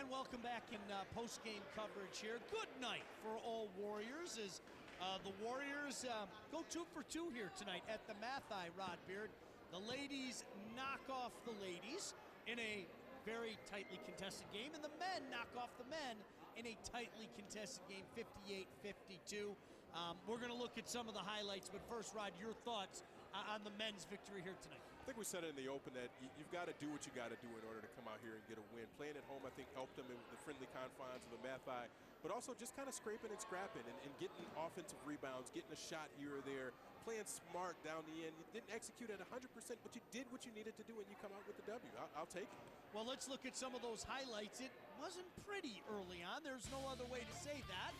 and welcome back in post-game coverage here. Good night for all Warriors as the Warriors go 2 for 2 here tonight at the Matthaei, Rod Beard. The ladies knock off the ladies in a very tightly contested game, and the men knock off the men in a tightly contested game, 58-52. We're going to look at some of the highlights, but first, Rod, your thoughts on the men's victory here tonight. I think we said it in the open that you've got to do what you got to do in order to come out here and get a win. Playing at home, I think, helped them in the friendly confines of the Matthaei, but also just kind of scraping and scrapping and getting offensive rebounds, getting a shot here or there, playing smart down the end. You didn't execute at 100%, but you did what you needed to do, and you come out with the W. I'll take it. Well, let's look at some of those highlights. It wasn't pretty early on. There's no other way to say that.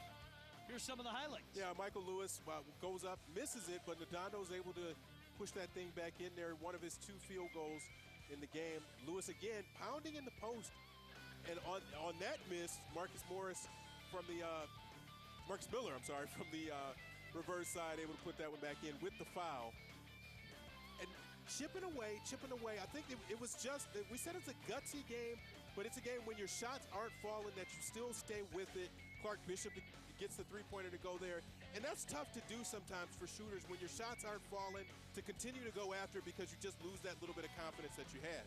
Here's some of the highlights. Yeah, Michael Lewis goes up, misses it, but Nadondo's able to push that thing back in there. One of his 2 field goals in the game. Lewis again pounding in the post, and on that miss, Marcus Miller, from the reverse side, able to put that one back in with the foul. And chipping away. I think it was just, we said it's a gutsy game, but it's a game when your shots aren't falling that you still stay with it. Clark Bishop gets the three-pointer to go there. And that's tough to do sometimes for shooters when your shots aren't falling, to continue to go after because you just lose that little bit of confidence that you had.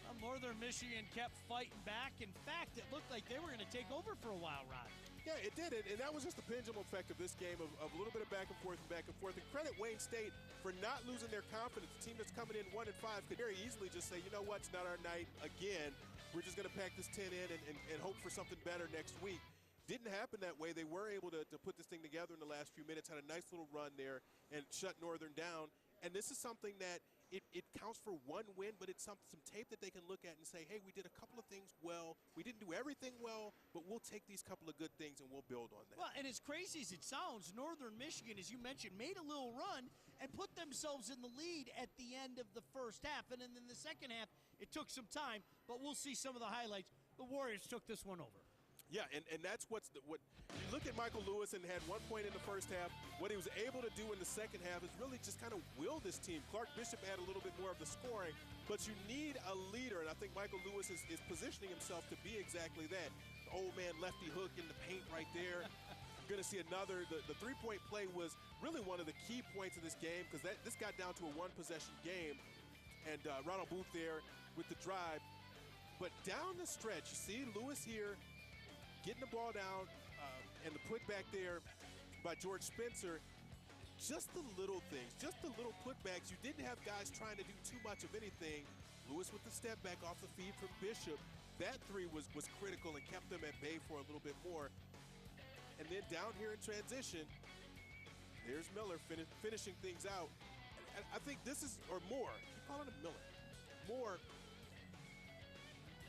Well, Northern Michigan kept fighting back. In fact, it looked like they were going to take over for a while, Rod. Yeah, it did. And that was just the pendulum effect of this game, of a little bit of back and forth and back and forth. And credit Wayne State for not losing their confidence. The team that's coming in 1-5 could very easily just say, you know what, it's not our night again. We're just going to pack this 10 in and hope for something better next week. Didn't happen that way. They were able to put this thing together in the last few minutes, had a nice little run there and shut Northern down. And this is something that it counts for one win, but it's some tape that they can look at and say, hey, we did a couple of things well. We didn't do everything well, but we'll take these couple of good things and we'll build on that. Well, and as crazy as it sounds, Northern Michigan, as you mentioned, made a little run and put themselves in the lead at the end of the first half. And then in the second half, it took some time, but we'll see some of the highlights. The Warriors took this one over. Yeah, and that's what you look at. Michael Lewis and had 1 point in the first half. What he was able to do in the second half is really just kind of will this team. Clark Bishop had a little bit more of the scoring, but you need a leader, and I think Michael Lewis is positioning himself to be exactly that. The old man lefty hook in the paint right there. You're going to see another. The three-point play was really one of the key points of this game, because this got down to a one-possession game, and Ronald Booth there with the drive. But down the stretch, you see Lewis here getting the ball down, and the putback there by George Spencer. Just the little things, just the little putbacks. You didn't have guys trying to do too much of anything. Lewis with the step back off the feed from Bishop. That three was critical and kept them at bay for a little bit more. And then down here in transition, there's Miller finishing things out. And I think this is, or Moore, keep calling him Miller. Moore.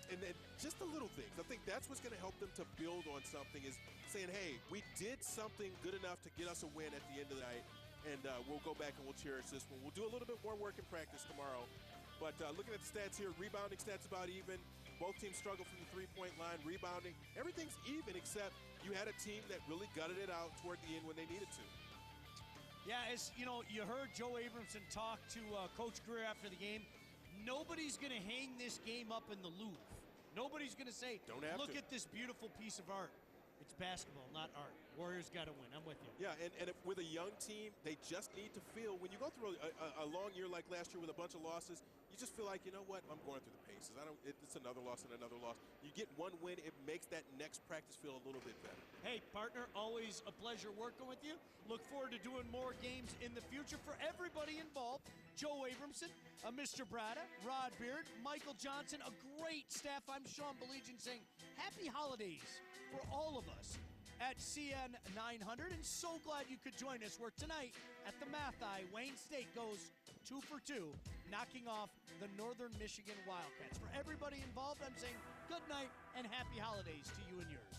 And then just the little things. I think that's what's going to help them to build on something, is saying, hey, we did something good enough to get us a win at the end of the night, and we'll go back and we'll cherish this one. We'll do a little bit more work in practice tomorrow. But looking at the stats here, rebounding stats about even. Both teams struggle from the three-point line. Rebounding, everything's even, except you had a team that really gutted it out toward the end when they needed to. Yeah, as you know, you heard Joe Abramson talk to Coach Greer after the game. Nobody's going to hang this game up in the Louvre. Nobody's going to say, look at this beautiful piece of art. It's basketball, not art. Warriors got to win. I'm with you. Yeah, and if, with a young team, they just need to feel, when you go through a long year like last year with a bunch of losses, you just feel like, you know what, I'm going through the paces. It's another loss and another loss. You get one win, it makes that next practice feel a little bit better. Hey, partner, always a pleasure working with you. Look forward to doing more games in the future. For everybody involved, Joe Abramson, Mr. Brada, Rod Beard, Michael Johnson, a great staff. I'm Sean Baligian saying happy holidays for all of us at CN 900, and so glad you could join us, where tonight at the Matthaei, Wayne State goes 2 for 2, knocking off the Northern Michigan Wildcats. For everybody involved, I'm saying good night and happy holidays to you and yours.